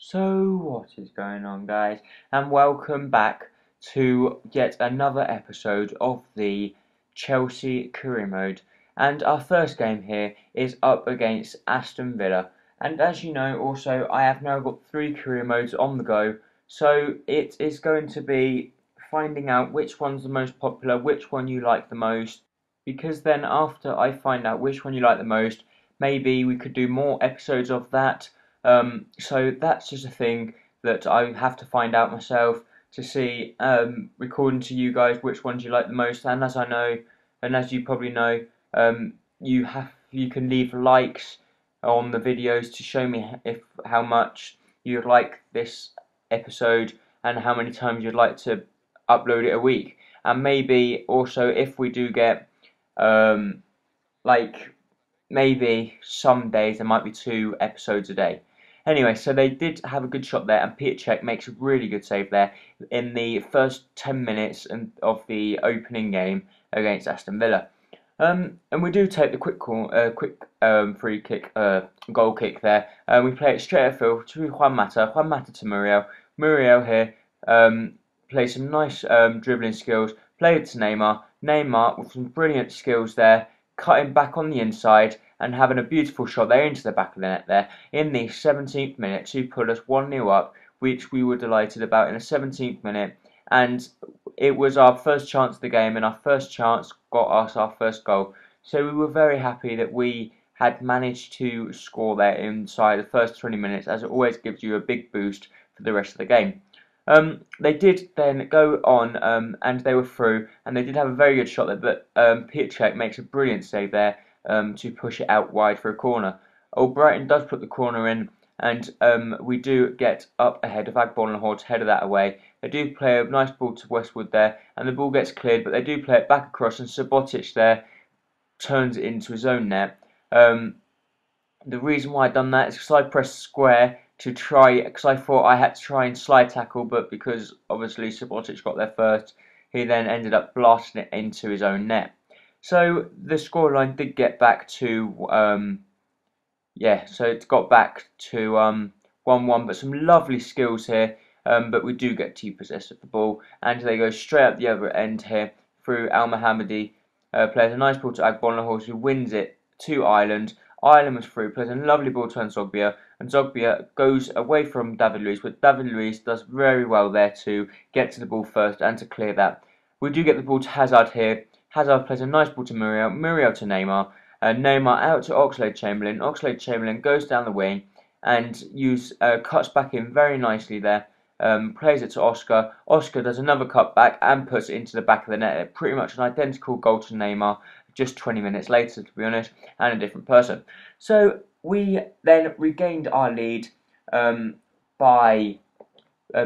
So what is going on, guys, and welcome back to yet another episode of the Chelsea career mode. And our first game here is up against Aston Villa, and as you know, also I have now got 3 career modes on the go, so it is going to be finding out which one's the most popular, which one you like the most, because then after I find out which one you like the most, maybe we could do more episodes of that. So that's just a thing that I have to find out myself to see, recording to you guys which ones you like the most. And as I know, and as you probably know, you can leave likes on the videos to show me if how much you like this episode and how many times you'd like to upload it a week. And maybe also if we do get like maybe some days there might be 2 episodes a day. Anyway, so they did have a good shot there, and Peter Cech makes a really good save there in the first 10 minutes of the opening game against Aston Villa. And we do take the quick free kick, goal kick there. We play it straight at field to Juan Mata to Muriel. Muriel here plays some nice dribbling skills, played it to Neymar. Neymar with some brilliant skills there, cutting back on the inside and having a beautiful shot there into the back of the net there in the 17th minute to put us 1-0 up, which we were delighted about in the 17th minute. And it was our first chance of the game, and our first chance got us our first goal. So we were very happy that we had managed to score there inside the first 20 minutes, as it always gives you a big boost for the rest of the game. They did then go on, and they were through, and they did have a very good shot there, but Peter Cech makes a brilliant save there to push it out wide for a corner. Brighton does put the corner in, and we do get up ahead of Agbolnahor to header that away. They do play a nice ball to Westwood there, and the ball gets cleared, but they do play it back across, and Subotic there turns it into his own net. The reason why I done that is because I pressed square to try, because I thought I had to try and slide tackle, but because obviously Subotic got there first, he then ended up blasting it into his own net. So the scoreline did get back to, so it got back to 1-1, but some lovely skills here, but we do get to possess of the ball, and they go straight up the other end here through Al Mohammadi, plays a nice ball to Agbolnahor, who wins it to Ireland. Ireland was through, plays a lovely ball to Zogbia, and Zogbia goes away from David Luiz, but David Luiz does very well there to get to the ball first and to clear that. We do get the ball to Hazard here. Hazard plays a nice ball to Muriel, Muriel to Neymar, Neymar out to Oxlade-Chamberlain. Oxlade-Chamberlain goes down the wing and cuts back in very nicely there. Plays it to Oscar. Oscar does another cut back and puts it into the back of the net. Pretty much an identical goal to Neymar, just 20 minutes later, to be honest, and a different person. So we then regained our lead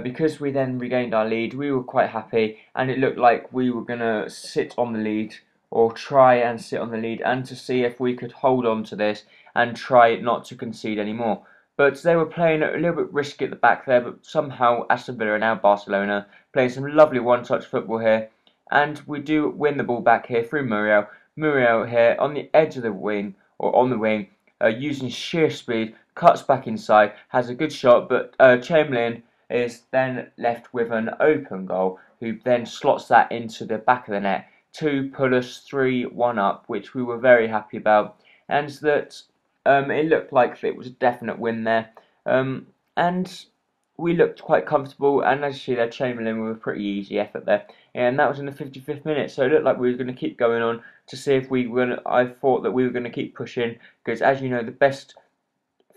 because we then regained our lead, we were quite happy, and it looked like we were going to sit on the lead, or try and sit on the lead, and to see if we could hold on to this and try not to concede anymore. But they were playing a little bit risky at the back there, but somehow Aston Villa are now Barcelona, playing some lovely one-touch football here, and we do win the ball back here through Muriel. Muriel here on the edge of the wing, or on the wing, using sheer speed, cuts back inside, has a good shot, but Chamberlain is then left with an open goal, who then slots that into the back of the net to put us 3-1 up, which we were very happy about, and that it looked like it was a definite win there, and we looked quite comfortable, and as you see there, Chamberlain with a pretty easy effort there, and that was in the 55th minute, so it looked like we were going to keep going on to see if we were going to, I thought that we were going to keep pushing, because as you know, the best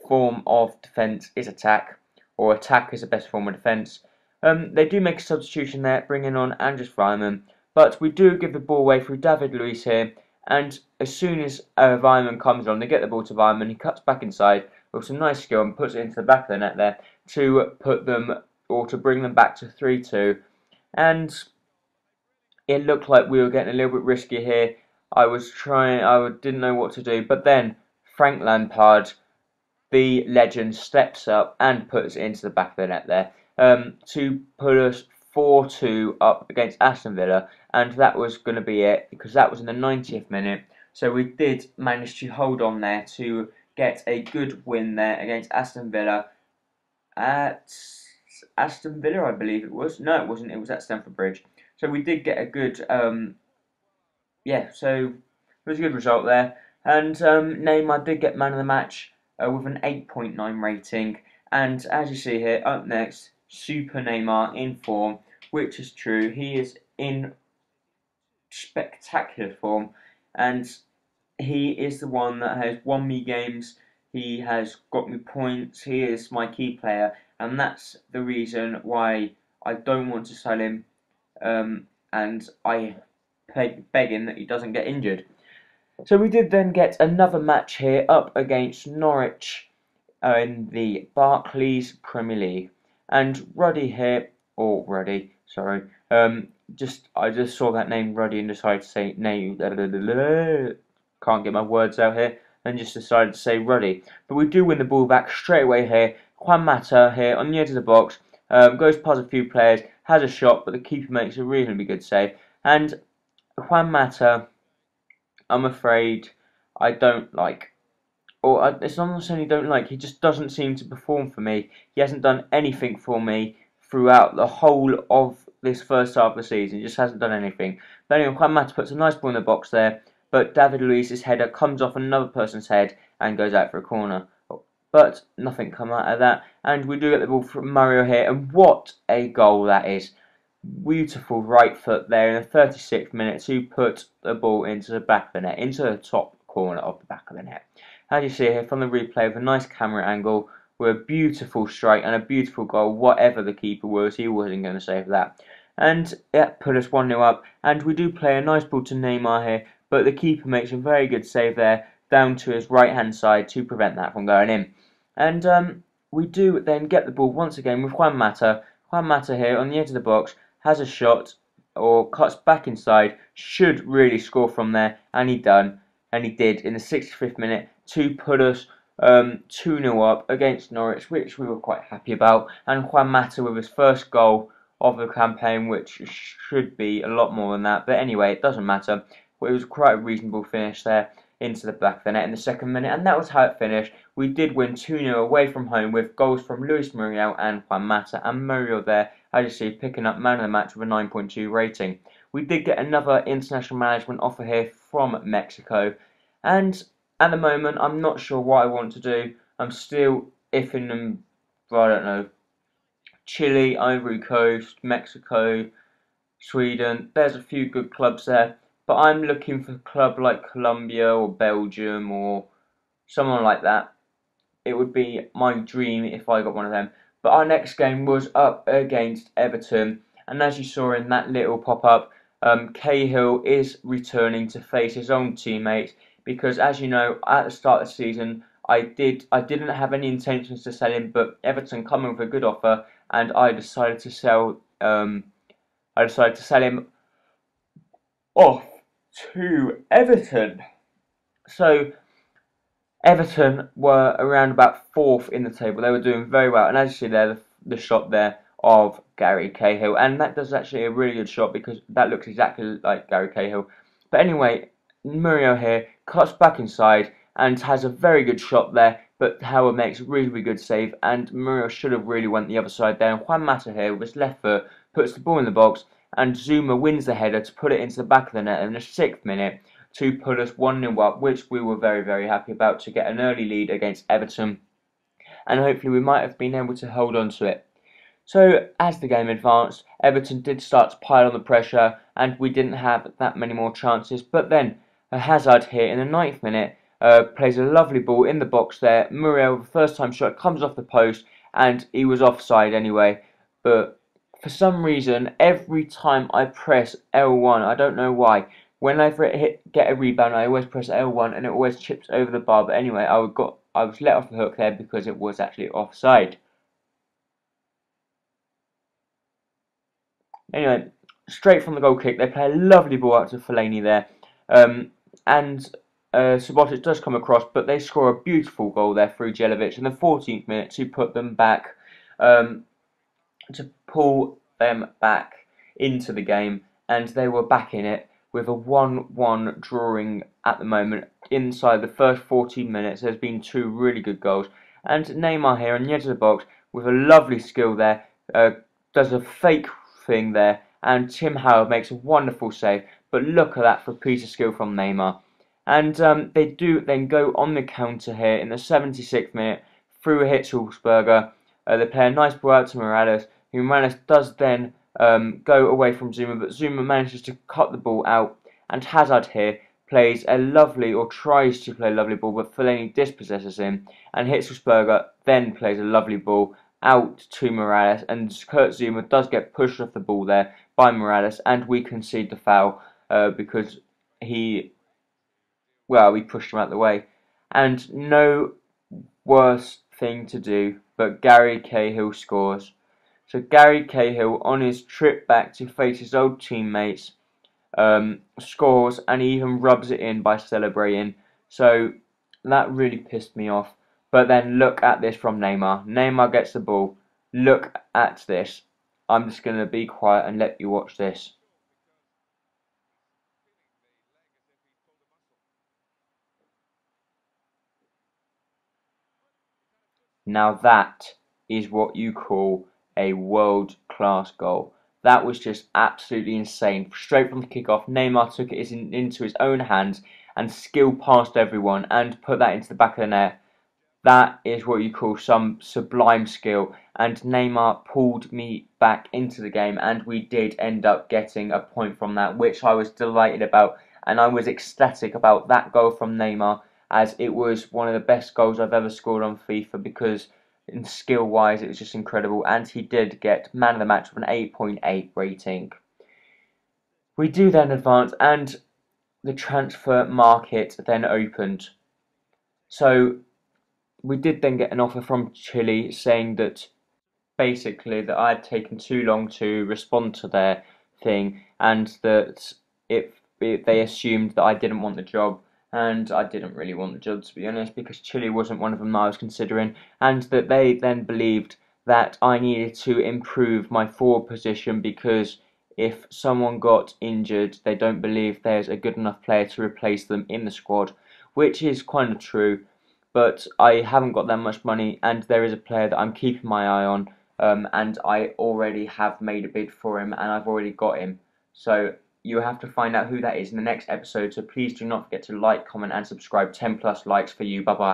form of defence is attack, or attack is the best form of defence. They do make a substitution there, bringing on Andres Weimann, but we do give the ball away through David Luiz here, and as soon as Weimann comes on, they get the ball to Weimann, he cuts back inside with some nice skill and puts it into the back of the net there to put them, or to bring them back to 3-2, and it looked like we were getting a little bit risky here. I didn't know what to do, but then Frank Lampard, the legend, steps up and puts it into the back of the net there to put us 4-2 up against Aston Villa, and that was going to be it, because that was in the 90th minute. So we did manage to hold on there to get a good win there against Aston Villa, at Aston Villa, I believe it was. No, it wasn't. It was at Stamford Bridge. So we did get a good, yeah. So it was a good result there. And Neymar did get man of the match with an 8.9 rating. And as you see here, up next, Super Neymar in form, which is true. He is in spectacular form, and he is the one that has won me games. He has got me points. He is my key player, and that's the reason why I don't want to sell him. And I beg him that he doesn't get injured. So we did then get another match here up against Norwich in the Barclays Premier League, and Ruddy here, or Ruddy, sorry, I just saw that name Ruddy and decided to say name. Can't get my words out here, and just decided to say Ruddy. But we do win the ball back straight away here. Juan Mata here on the edge of the box, goes past a few players, has a shot, but the keeper makes a reasonably good save. And Juan Mata, I'm afraid, I don't like. Or it's not necessarily don't like, he just doesn't seem to perform for me. He hasn't done anything for me throughout the whole of this first half of the season. He just hasn't done anything. But anyway, Juan Mata puts a nice ball in the box there, but David Luiz's header comes off another person's head and goes out for a corner. But nothing come out of that, and we do get the ball from Mario here, and what a goal that is. Beautiful right foot there in the 36th minute to put the ball into the back of the net, into the top corner of the back of the net. As you see here from the replay with a nice camera angle, with a beautiful strike and a beautiful goal, whatever the keeper was, he wasn't going to save that. And that put us 1-0 up, and we do play a nice ball to Neymar here, but the keeper makes a very good save there, down to his right hand side to prevent that from going in. And we do then get the ball once again with Juan Mata. Juan Mata here on the edge of the box, has a shot, or cuts back inside, should really score from there, and he did in the 65th minute to put us 2-0 up against Norwich, which we were quite happy about. And Juan Mata with his first goal of the campaign, which should be a lot more than that, but anyway, it doesn't matter. It was quite a reasonable finish there into the back of the net in the second minute, and that was how it finished. We did win 2-0 away from home with goals from Luis Muriel and Juan Mata, and Muriel there, as you see, picking up man of the match with a 9.2 rating. We did get another international management offer here from Mexico, and at the moment I'm not sure what I want to do. I'm still iffing them, I don't know, Chile, Ivory Coast, Mexico, Sweden. There's a few good clubs there, but I'm looking for a club like Colombia or Belgium or someone like that. It would be my dream if I got one of them. But our next game was up against Everton, and as you saw in that little pop-up, Cahill is returning to face his own teammates because, as you know, at the start of the season, I didn't have any intentions to sell him, but Everton come in with a good offer, and I decided to sell. I decided to sell him off to Everton. So Everton were around about 4th in the table. They were doing very well, and as you see there, the shot there of Gary Cahill, and that does actually a really good shot because that looks exactly like Gary Cahill. But anyway, Muriel here cuts back inside and has a very good shot there, but Howard makes a really, really good save, and Muriel should have really went the other side there. And Juan Mata here with his left foot puts the ball in the box, and Zuma wins the header to put it into the back of the net in the 6th minute to put us 1-0 up, which we were very, very happy about, to get an early lead against Everton, and hopefully we might have been able to hold on to it. So as the game advanced, Everton did start to pile on the pressure, and we didn't have that many more chances, but then Hazard here in the 9th minute plays a lovely ball in the box there. Muriel, the first time shot, comes off the post, and he was offside anyway, but for some reason, every time I press L1, I don't know why, whenever get a rebound, I always press L1 and it always chips over the bar. But anyway, I was let off the hook there because it was actually offside. Anyway, straight from the goal kick, they play a lovely ball out to Fellaini there, and Subotic does come across, but they score a beautiful goal there through Jelavic in the 14th minute to put them back, to pull them back into the game, and they were back in it with a 1-1 drawing at the moment. Inside the first 14 minutes, there's been 2 really good goals, and Neymar here on the edge of the box with a lovely skill there, does a fake thing there, and Tim Howard makes a wonderful save. But look at that for a piece of skill from Neymar. And they do then go on the counter here in the 76th minute through Hitzelsberger. They play a nice ball out to Morales, who Morales does then go away from Zuma, but Zuma manages to cut the ball out, and Hazard here plays a lovely, or tries to play a lovely ball, but Fellaini dispossesses him, and Hitzelsberger then plays a lovely ball out to Morales, and Kurt Zuma does get pushed off the ball there by Morales, and we concede the foul because we pushed him out the way. And no worse thing to do, but Gary Cahill scores. So Gary Cahill, on his trip back to face his old teammates, scores, and he even rubs it in by celebrating. So that really pissed me off. But then look at this from Neymar. Neymar gets the ball. Look at this. I'm just going to be quiet and let you watch this. Now that is what you call a world-class goal. That was just absolutely insane. Straight from the kickoff, Neymar took it into his own hands and skill past everyone and put that into the back of the net. That is what you call some sublime skill, and Neymar pulled me back into the game, and we did end up getting a point from that, which I was delighted about, and I was ecstatic about that goal from Neymar, as it was one of the best goals I've ever scored on FIFA, because in skill wise it was just incredible, and he did get man of the match with an 8.8 rating. We do then advance, and the transfer market then opened. So we did then get an offer from Chile saying that basically that I had taken too long to respond to their thing, and that they assumed that I didn't want the job, and I didn't really want the job, to be honest, because Chile wasn't one of them I was considering, and that they then believed that I needed to improve my forward position because if someone got injured, they don't believe there's a good enough player to replace them in the squad, which is kind of true. But I haven't got that much money, and there is a player that I'm keeping my eye on, and I already have made a bid for him, and I've already got him. So you have to find out who that is in the next episode. So please do not forget to like, comment, and subscribe. 10 plus likes for you. Bye bye.